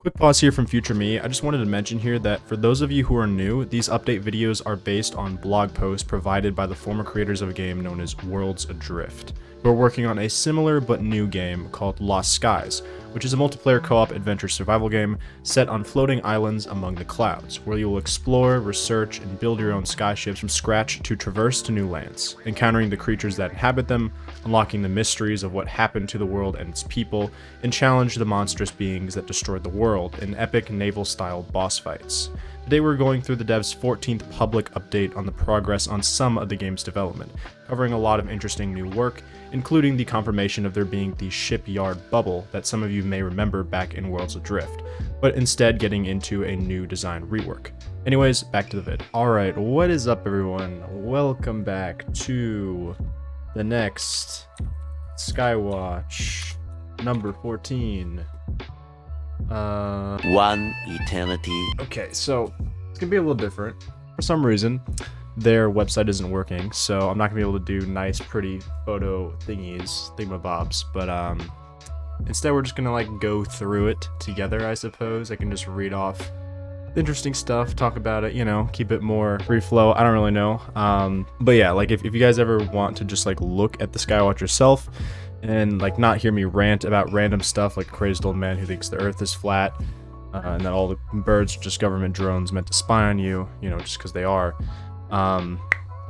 Quick pause here from future me. I just wanted to mention here that for those of you who are new, these update videos are based on blog posts provided by the former creators of a game known as Worlds Adrift, who are working on a similar but new game called Lost Skies, which is a multiplayer co-op adventure survival game set on floating islands among the clouds, where you will explore, research, and build your own skyships from scratch to traverse to new lands, encountering the creatures that inhabit them, unlocking the mysteries of what happened to the world and its people, and challenge the monstrous beings that destroyed the world in epic naval-style boss fights. Today we're going through the dev's 14th public update on the progress on some of the game's development, covering a lot of interesting new work, including the confirmation of there being the Shipyard Bubble that some of you may remember back in Worlds Adrift, but instead getting into a new design rework. Anyways, back to the vid. Alright, what is up everyone? Welcome back to the next Skywatch, number 14. One eternity. Okay, so it's gonna be a little different. For some reason, their website isn't working, so I'm not gonna be able to do nice, pretty photo thingamabobs, but instead we're just gonna like go through it together, I suppose. I can just read off the interesting stuff, talk about it, you know, keep it more free flow. I don't really know. But yeah, like if you guys ever want to just like look at the Skywatch yourself, and like not hear me rant about random stuff like a crazed old man who thinks the earth is flat and that all the birds are just government drones meant to spy on you, you know, just because they are,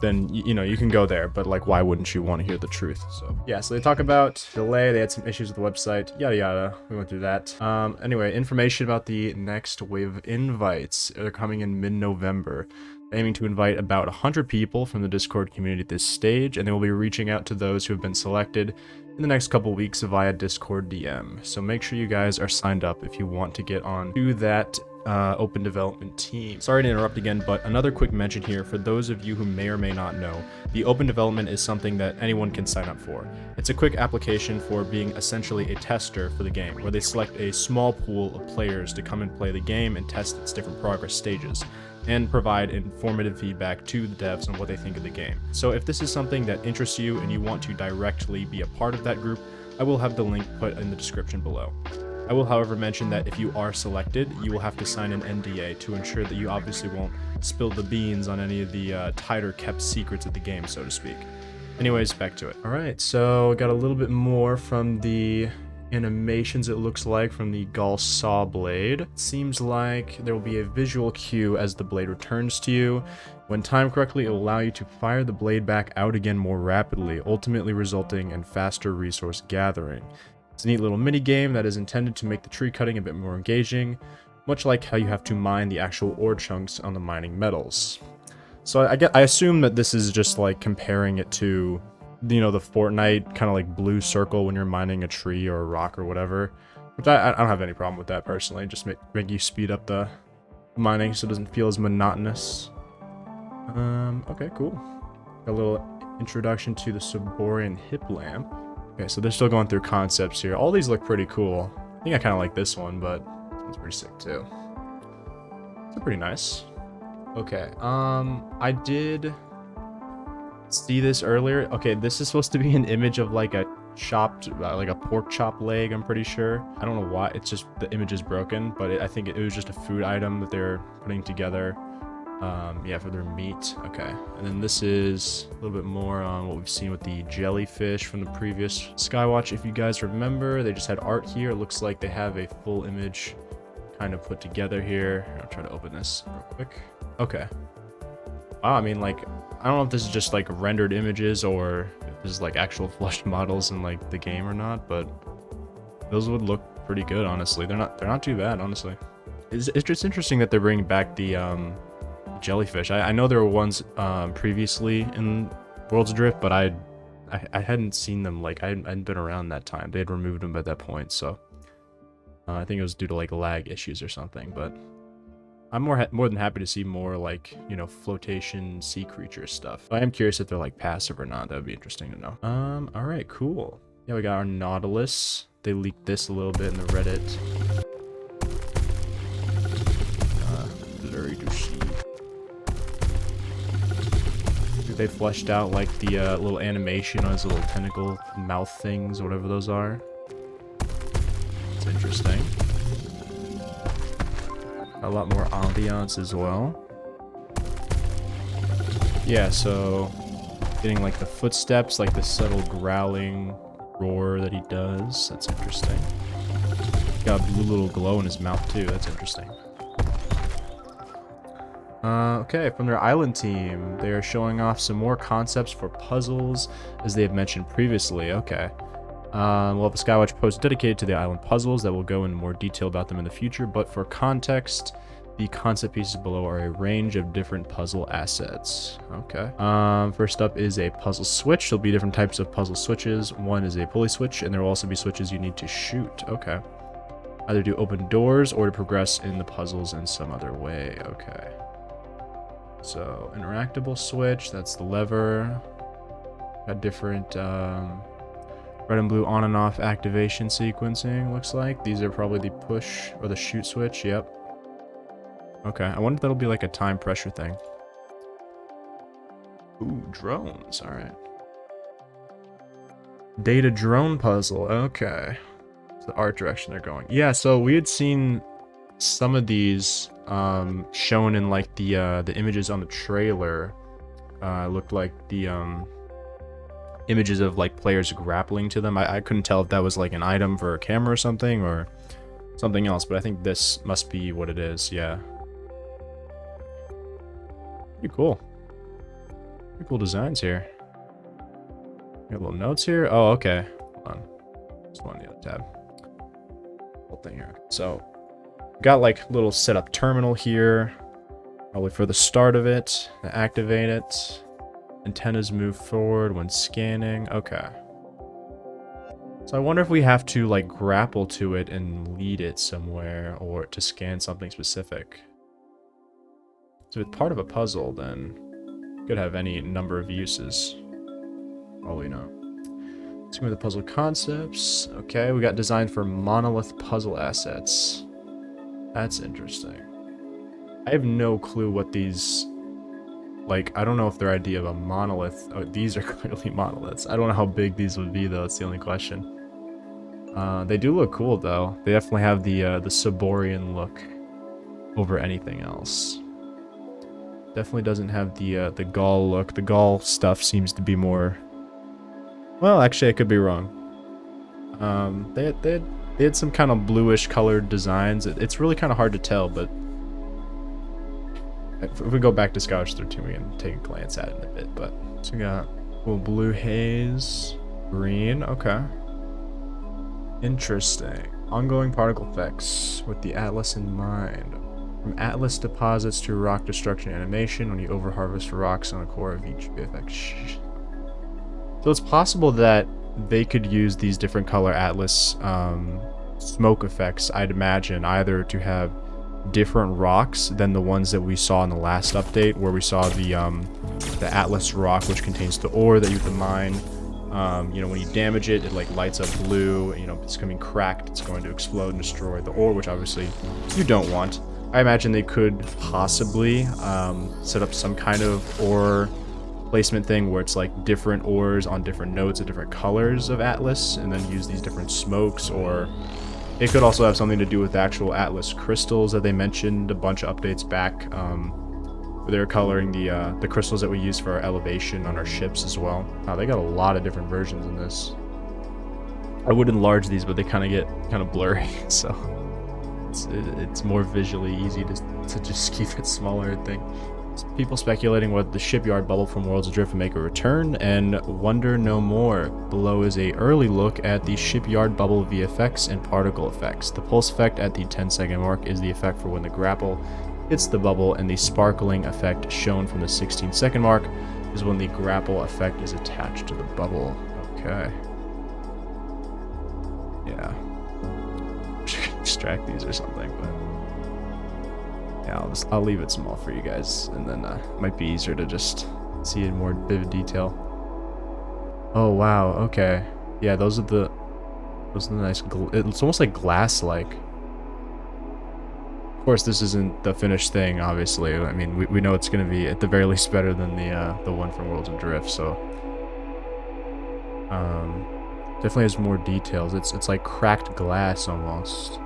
then you know you can go there, but like why wouldn't you want to hear the truth? So yeah, so they talk about delay, they had some issues with the website, yada yada, we went through that. Anyway, information about the next wave of invites. They're coming in mid-November, aiming to invite about 100 people from the Discord community at this stage, and they will be reaching out to those who have been selected in the next couple weeks via Discord DM. So make sure you guys are signed up if you want to get on to that open development team. Sorry to interrupt again, but another quick mention here for those of you who may or may not know, the open development is something that anyone can sign up for. It's a quick application for being essentially a tester for the game, where they select a small pool of players to come and play the game and test its different progress stages, and provide informative feedback to the devs on what they think of the game. So if this is something that interests you and you want to directly be a part of that group, I will have the link put in the description below. I will, however, mention that if you are selected, you will have to sign an NDA to ensure that you obviously won't spill the beans on any of the tighter kept secrets of the game, so to speak. Anyways, back to it. Alright, so got a little bit more from the animations, it looks like, from the Gall Saw Blade. It seems like there will be a visual cue as the blade returns to you. When timed correctly, it will allow you to fire the blade back out again more rapidly, ultimately resulting in faster resource gathering. It's a neat little mini game that is intended to make the tree cutting a bit more engaging, much like how you have to mine the actual ore chunks on the mining metals. So I assume that this is just like comparing it to, you know, the Fortnite kind of like blue circle when you're mining a tree or a rock or whatever, which I don't have any problem with that personally. Just make you speed up the mining so it doesn't feel as monotonous. Okay, cool. A little introduction to the Soborian hip lamp. Okay, so they're still going through concepts here. All these look pretty cool. I think I kind of like this one, but it's pretty sick too. It's pretty nice. Okay, I did see this earlier. Okay, this is supposed to be an image of like a chopped, like a pork chop leg, I'm pretty sure. I don't know why, it's just the image is broken, but I think it was just a food item that they're putting together. Yeah, for their meat. Okay, and then this is a little bit more on what we've seen with the jellyfish from the previous Skywatch. If you guys remember, they just had art here. It looks like they have a full image kind of put together here. I'll try to open this real quick. Okay. Wow, I mean, like, I don't know if this is just like rendered images or if this is like actual flushed models in like the game or not, but those would look pretty good, honestly. They're not too bad, honestly. It's just interesting that they're bringing back the jellyfish. I know there were ones previously in Worlds Adrift, but I hadn't seen them, like I hadn't been around that time. They had removed them at that point, so I think it was due to like lag issues or something, but I'm more than happy to see more like, you know, flotation sea creature stuff. I am curious if they're like passive or not. That would be interesting to know. All right, cool. Yeah, we got our Nautilus. They leaked this a little bit in the Reddit. Blurry to see. They fleshed out like the little animation on his little tentacle mouth things, whatever those are. It's interesting. A lot more ambiance as well. Yeah, so getting like the footsteps, like the subtle growling roar that he does. That's interesting. Got a blue little glow in his mouth too. That's interesting. Okay, from their island team, they are showing off some more concepts for puzzles, as they have mentioned previously. Okay. We'll have a Skywatch post dedicated to the island puzzles that will go into more detail about them in the future, but for context, the concept pieces below are a range of different puzzle assets. Okay. First up is a puzzle switch. There'll be different types of puzzle switches. One is a pulley switch, and there will also be switches you need to shoot. Okay. Either to open doors or to progress in the puzzles in some other way. Okay. So, interactable switch, that's the lever. Got different red and blue on and off activation sequencing, looks like. These are probably the push or the shoot switch, yep. Okay, I wonder if that'll be like a time pressure thing. Ooh, drones, alright. Data drone puzzle, okay. It's the art direction they're going. Yeah, so we had seen some of these shown in like the images on the trailer. Looked like the images of like players grappling to them. I couldn't tell if that was like an item for a camera or something else, but I think this must be what it is. Yeah. Pretty cool. Pretty cool designs here. Got little notes here. Oh, okay. Hold on. Just one on the other tab. Whole thing here. So, got like little setup terminal here. Probably for the start of it. To activate it. Antennas move forward when scanning. Okay. So I wonder if we have to like grapple to it and lead it somewhere or to scan something specific. So if it's part of a puzzle, then it could have any number of uses. Probably not. Let's go with the puzzle concepts. Okay, we got designed for monolith puzzle assets. That's interesting. I have no clue what these... Like, I don't know if their idea of a monolith... Oh, these are clearly monoliths. I don't know how big these would be, though. That's the only question. They do look cool, though. They definitely have the Saborian look over anything else. Definitely doesn't have the Gaul look. The Gaul stuff seems to be more... Well, actually, I could be wrong. They had some kind of bluish colored designs. It's really kind of hard to tell, but... If we go back to Skywatch 13, we can take a glance at it in a bit, but... So we got cool blue haze, green, okay. Interesting. Ongoing particle effects with the Atlas in mind. From Atlas deposits to rock destruction animation when you overharvest rocks on the core of each VFX. So it's possible that they could use these different color Atlas smoke effects, I'd imagine, either to have different rocks than the ones that we saw in the last update, where we saw the Atlas rock, which contains the ore that you have to mine. You know, when you damage it, it like lights up blue. You know, it's becoming cracked. It's going to explode and destroy the ore, which obviously you don't want. I imagine they could possibly set up some kind of ore placement thing where it's like different ores on different nodes of different colors of Atlas, and then use these different smokes. Or it could also have something to do with the actual Atlas crystals that they mentioned a bunch of updates back. Where they were coloring the crystals that we use for our elevation on our ships as well. They got a lot of different versions in this. I would enlarge these, but they kind of get kind of blurry, so it's more visually easy to just keep it smaller, I think. People speculating whether the Shipyard Bubble from Worlds Adrift will make a return, and wonder no more. Below is a early look at the Shipyard Bubble VFX and particle effects. The pulse effect at the 10-second mark is the effect for when the grapple hits the bubble, and the sparkling effect shown from the 16-second mark is when the grapple effect is attached to the bubble. Okay. Yeah. Extract these or something, but yeah, I'll leave it small for you guys, and then it might be easier to just see in more vivid detail. Oh wow, okay, yeah, those are the nice. It's almost like glass-like. Of course, this isn't the finished thing, obviously. I mean, we know it's going to be at the very least better than the one from Worlds Adrift, so definitely has more details. It's like cracked glass almost.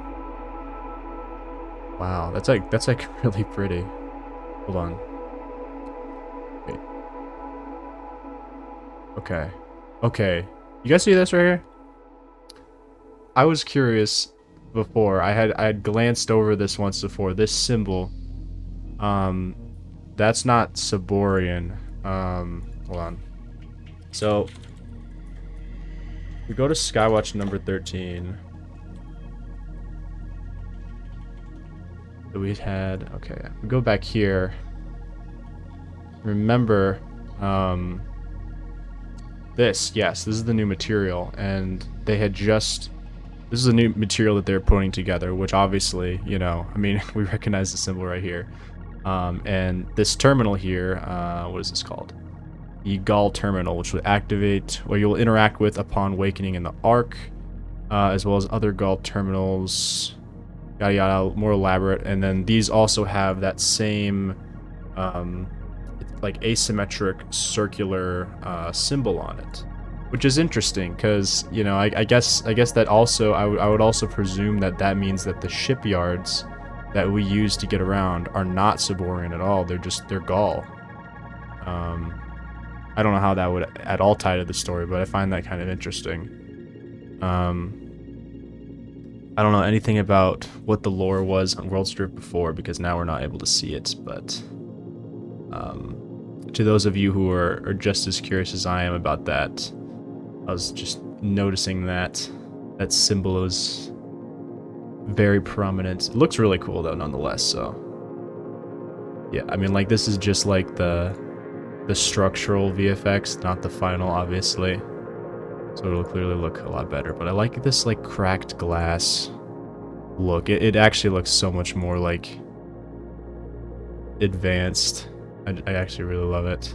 Wow, that's like really pretty. Hold on. Wait. Okay. Okay. You guys see this right here? I was curious before. I had glanced over this once before. This symbol. That's not Saborian. Hold on. So we go to Skywatch number 13. So we had, okay, we go back here. Remember, this is the new material, and they had just, this is a new material that they're putting together, which obviously, you know, I mean, we recognize the symbol right here. And this terminal here, what is this called? The Gall terminal, which will activate, or you'll interact with upon awakening in the Ark, as well as other Gall terminals, yada yada, more elaborate. And then these also have that same, like asymmetric circular symbol on it, which is interesting because, you know, I guess that also I would also presume that that means that the shipyards that we use to get around are not Saborian at all. They're Gall. I don't know how that would at all tie to the story, but I find that kind of interesting. I don't know anything about what the lore was on World's Drift before because now we're not able to see it, but to those of you who are just as curious as I am about that, I was just noticing that that symbol is very prominent. It looks really cool though, nonetheless. So yeah, I mean, like, this is just like the structural VFX, not the final, obviously. So it'll clearly look a lot better. But I like this like cracked glass look. It actually looks so much more like advanced. I actually really love it.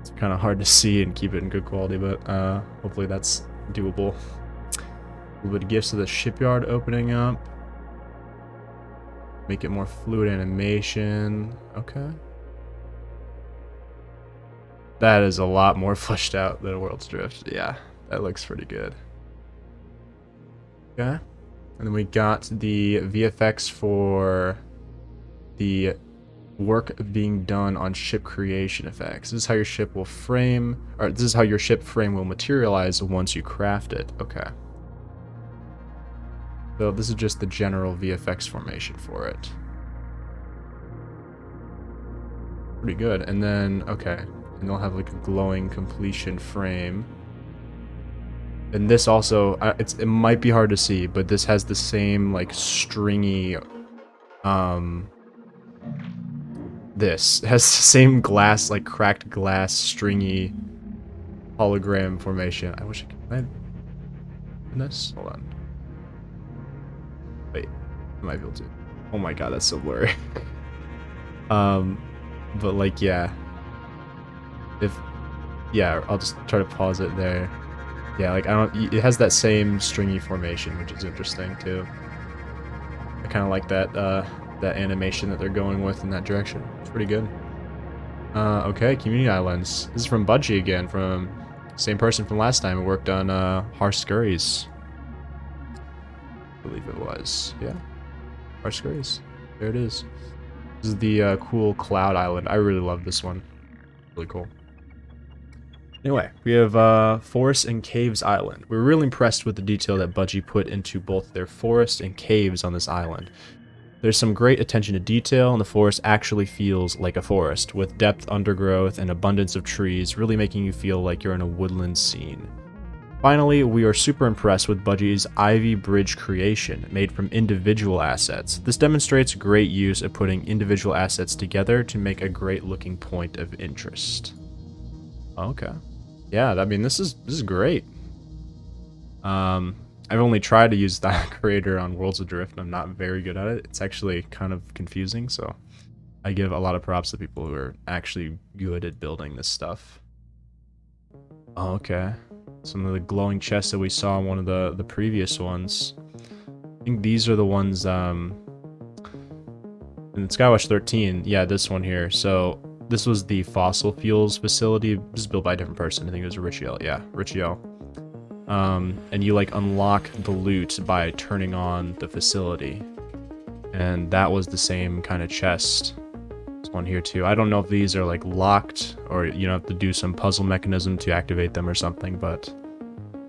It's kind of hard to see and keep it in good quality, but hopefully that's doable. A little bit of gifts of the shipyard opening up. Make it more fluid animation. Okay. That is a lot more fleshed out than World's Drift. Yeah, that looks pretty good. Okay. And then we got the VFX for the work being done on ship creation effects. This is how your ship will frame, or this is how your ship frame will materialize once you craft it. Okay. So this is just the general VFX formation for it. Pretty good. And then, okay. And they'll have like a glowing completion frame. And this also, it might be hard to see, but this has the same like stringy, this has the same glass, like cracked glass, stringy hologram formation. I wish I could find this. Hold on. Wait, I might be able to. Oh my god, that's so blurry. But like, yeah. I'll just try to pause it there. Yeah, like it has that same stringy formation, which is interesting too. I kind of like that that animation that they're going with in that direction. It's pretty good. Okay, Community Islands. This is from Budgie again, from same person from last time who worked on Harsh Scurries. I believe it was. Yeah. Harsh Scurries. There it is. This is the cool Cloud Island. I really love this one. Really cool. Anyway, we have Forest and Caves Island. We're really impressed with the detail that Budgie put into both their forest and caves on this island. There's some great attention to detail, and the forest actually feels like a forest, with depth undergrowth and abundance of trees, really making you feel like you're in a woodland scene. Finally, we are super impressed with Budgie's Ivy Bridge creation, made from individual assets. This demonstrates great use of putting individual assets together to make a great looking point of interest. Okay. Yeah, I mean, this is great. I've only tried to use that creator on Worlds Adrift, and I'm not very good at it. It's actually kind of confusing, so I give a lot of props to people who are actually good at building this stuff. Okay. Some of the glowing chests that we saw in one of the previous ones. I think these are the ones in Skywatch 13. Yeah, this one here. So this was the fossil fuels facility. This is built by a different person. I think it was Richiel. Yeah, Richiel. And you like unlock the loot by turning on the facility. And that was the same kind of chest. There's one here too. I don't know if these are like locked or you know have to do some puzzle mechanism to activate them or something, but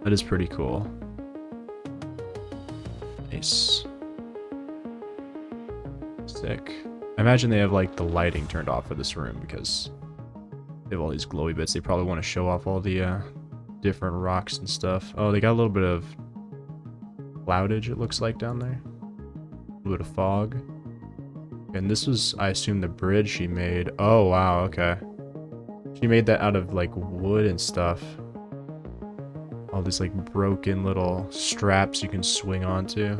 that is pretty cool. Nice. Sick. I imagine they have like the lighting turned off for this room because they have all these glowy bits. They probably want to show off all the different rocks and stuff. Oh, they got a little bit of cloudage, it looks like, down there. A little bit of fog. And this was, I assume, the bridge she made. Oh, wow, okay. She made that out of, like, wood and stuff. All these, like, broken little straps you can swing onto.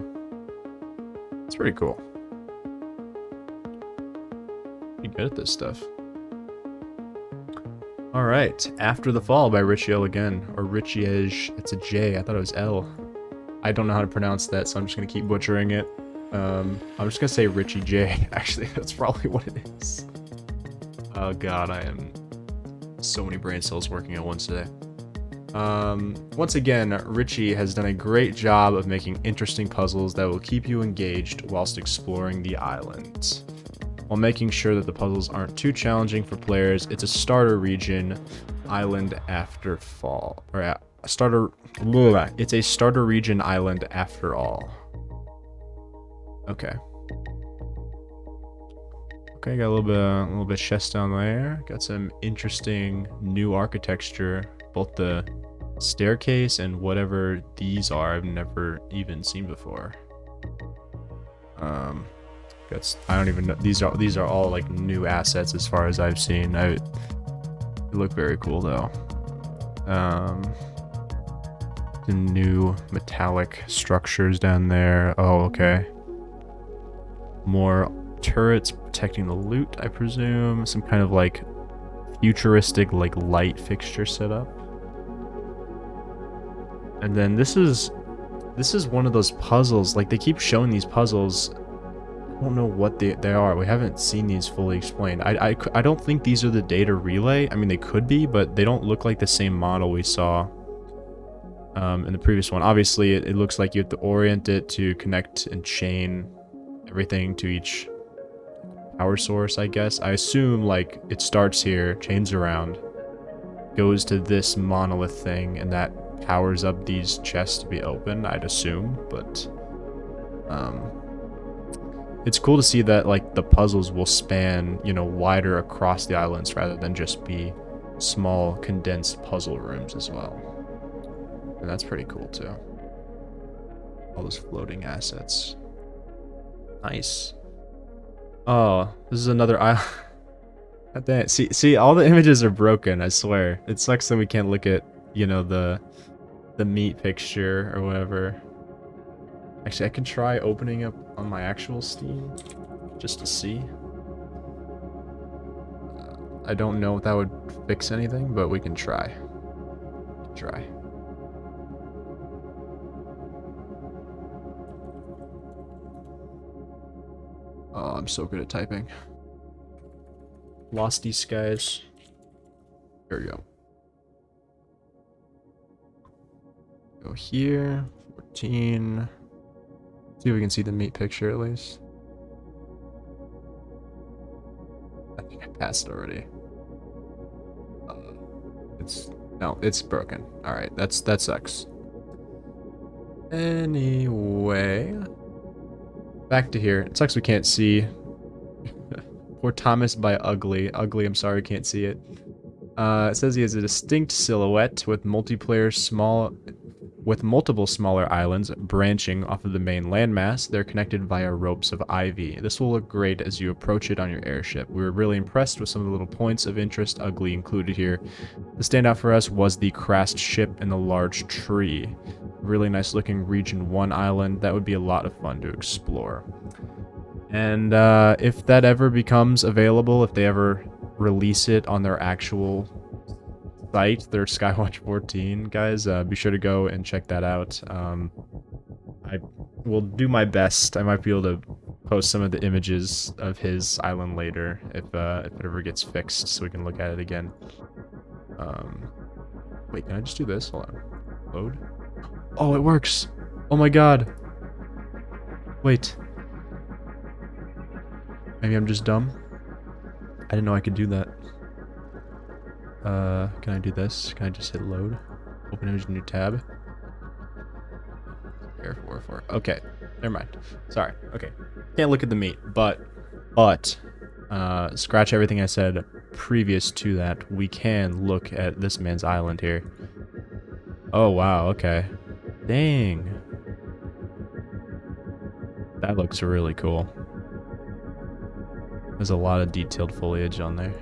It's pretty cool. Pretty good at this stuff. Alright, After the Fall by Richie L again. Or Richie-ish. It's a J. I thought it was L. I don't know how to pronounce that, so I'm just going to keep butchering it. I'm just going to say Richie J. Actually, that's probably what it is. Oh god, I am... so many brain cells working at once today. Once again, Richie has done a great job of making interesting puzzles that will keep you engaged whilst exploring the island. While making sure that the puzzles aren't too challenging for players, it's a starter region island after fall. Or it's a starter region island after all. Okay. Okay, got a little bit of chest down there. Got some interesting new architecture. Both the staircase and whatever these are, I've never even seen before. I don't even know. These are all like new assets as far as I've seen. They look very cool though. The new metallic structures down there. Oh, okay. More turrets protecting the loot, I presume. Some kind of like futuristic like light fixture setup. And then this is one of those puzzles. Like they keep showing these puzzles. I don't know what they are. We haven't seen these fully explained. I don't think these are the data relay. I mean, they could be, but they don't look like the same model we saw in the previous one. Obviously, it looks like you have to orient it to connect and chain everything to each power source, I guess. I assume, like, it starts here, chains around, goes to this monolith thing, and that powers up these chests to be open, I'd assume, but... it's cool to see that, like, the puzzles will span, you know, wider across the islands rather than just be small, condensed puzzle rooms as well. And that's pretty cool, too. All those floating assets. Nice. Oh, this is another island. God damn it. See, all the images are broken, I swear. It sucks that we can't look at, you know, the meat picture or whatever. Actually, I can try opening up on my actual Steam, just to see. I don't know if that would fix anything, but we can try. Oh, I'm so good at typing. Losty skies. There we go. Go here. 14. See if we can see the meat picture at least. I think I passed already. It's broken. All right, that sucks. Anyway, back to here. It sucks we can't see. Poor Thomas by Ugly. Ugly, I'm sorry, can't see it. It says he has a distinct silhouette with multiple smaller islands branching off of the main landmass. They're connected via ropes of ivy. This will look great as you approach it on your airship. We were really impressed with some of the little points of interest Ugly included here. The standout for us was the crashed ship and the large tree. Really nice looking Region 1 island. That would be a lot of fun to explore. And if that ever becomes available, if they ever release it on their actual site, their Skywatch 14, guys, be sure to go and check that out. I will do my best. I might be able to post some of the images of his island later if it ever gets fixed so we can look at it again. Wait, can I just do this? Hold on. Load. Oh, it works. Oh my god. Wait. Maybe I'm just dumb. I didn't know I could do that. Can I do this? Can I just hit load? Open image, new tab. Air 404. Okay, never mind. Sorry. Okay, can't look at the meat, but scratch everything I said previous to that. We can look at this man's island here. Oh wow. Okay. Dang. That looks really cool. There's a lot of detailed foliage on there.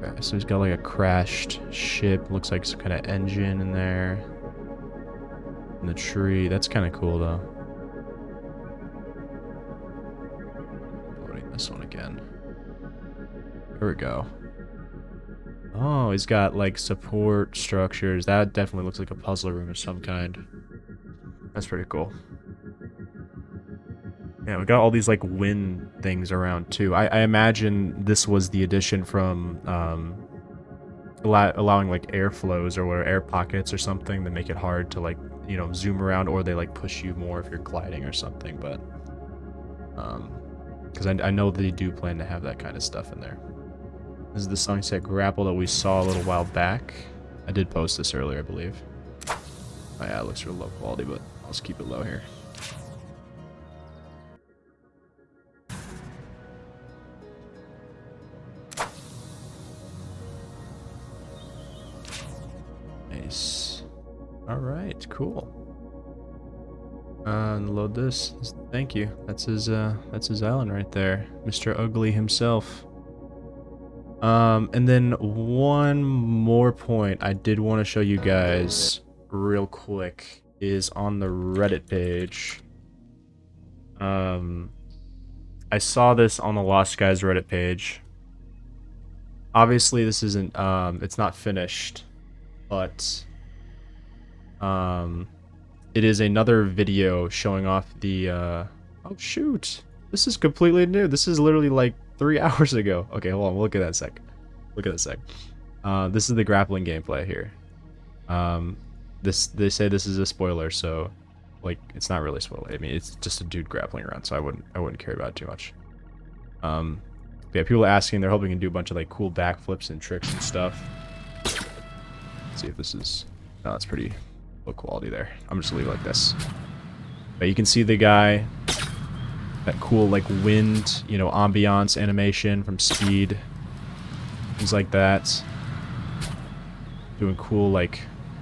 Okay, so he's got like a crashed ship. Looks like some kind of engine in there. And the tree. That's kind of cool though. Loading this one again. Here we go. Oh, he's got like support structures. That definitely looks like a puzzle room of some kind. That's pretty cool. Yeah, we got all these like wind things around too. I imagine this was the addition from allowing like airflows or air pockets or something that make it hard to like, you know, zoom around, or they like push you more if you're gliding or something. But because I know they do plan to have that kind of stuff in there. This is the sunset grapple that we saw a little while back. I did post this earlier, I believe. Oh yeah, it looks real low quality, but I'll just keep it low here. Nice. Alright, cool. Load this. Thank you. That's his island right there. Mr. Ugly himself. And then one more point I did want to show you guys real quick is on the Reddit page. I saw this on the Lost Guys Reddit page. Obviously this isn't, it's not finished, but, it is another video showing off the, oh shoot, this is completely new. This is literally like 3 hours ago. Okay, hold on, look at that sec. Look at that sec. This is the grappling gameplay here. They say this is a spoiler, so like it's not really a spoiler. I mean, it's just a dude grappling around, so I wouldn't care about it too much. Yeah, people are asking, they're hoping to do a bunch of like cool backflips and tricks and stuff. Let's see if this is, no, it's pretty low quality there. I'm just gonna leave it like this. But you can see the guy, that cool like wind, you know, ambiance animation from Speed, things like that. Doing cool like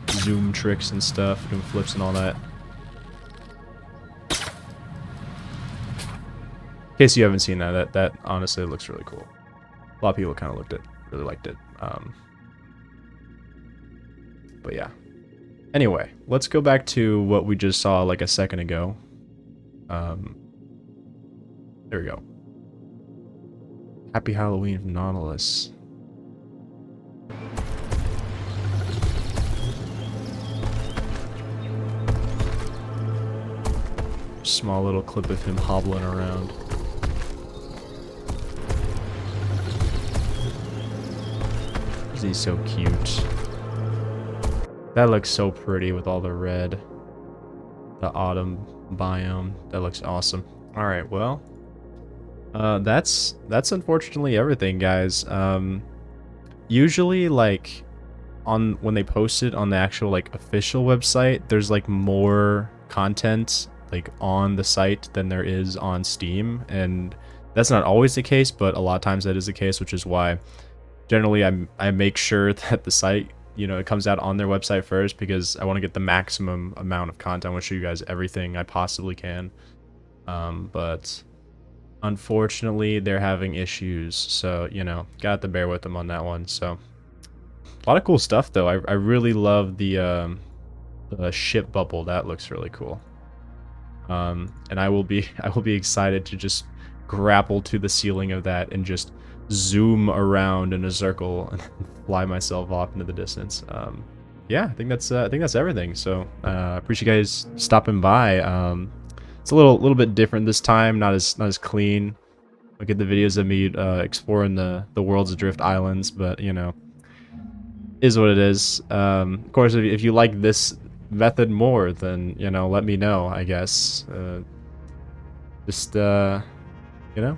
zoom tricks and stuff, doing flips and all that. In case you haven't seen that, that honestly looks really cool. A lot of people kind of really liked it. But yeah. Anyway, let's go back to what we just saw like a second ago. There we go. Happy Halloween from Nautilus. Small little clip of him hobbling around. He's so cute. That looks so pretty with all the red. The autumn biome. That looks awesome. Alright, well. That's unfortunately everything, guys. Usually like when they post it on the actual like official website, there's like more content like on the site than there is on Steam, and that's not always the case, but a lot of times that is the case, which is why generally I make sure that the site, you know, it comes out on their website first, because I want to get the maximum amount of content. I want to show you guys everything I possibly can. But unfortunately they're having issues, so you know, got to bear with them on that one. So a lot of cool stuff though. I really love the ship bubble. That looks really cool. And I will be excited to just grapple to the ceiling of that and just zoom around in a circle and fly myself off into the distance. Yeah, I think that's everything. So appreciate you guys stopping by. It's a little bit different this time, not as clean. Look at the videos of me exploring the world's Adrift islands, but you know, is what it is. Of course, if you like this method more, then you know, let me know, I guess. Just You know,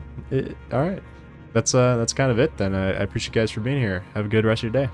all right. That's kind of it then. I appreciate you guys for being here. Have a good rest of your day.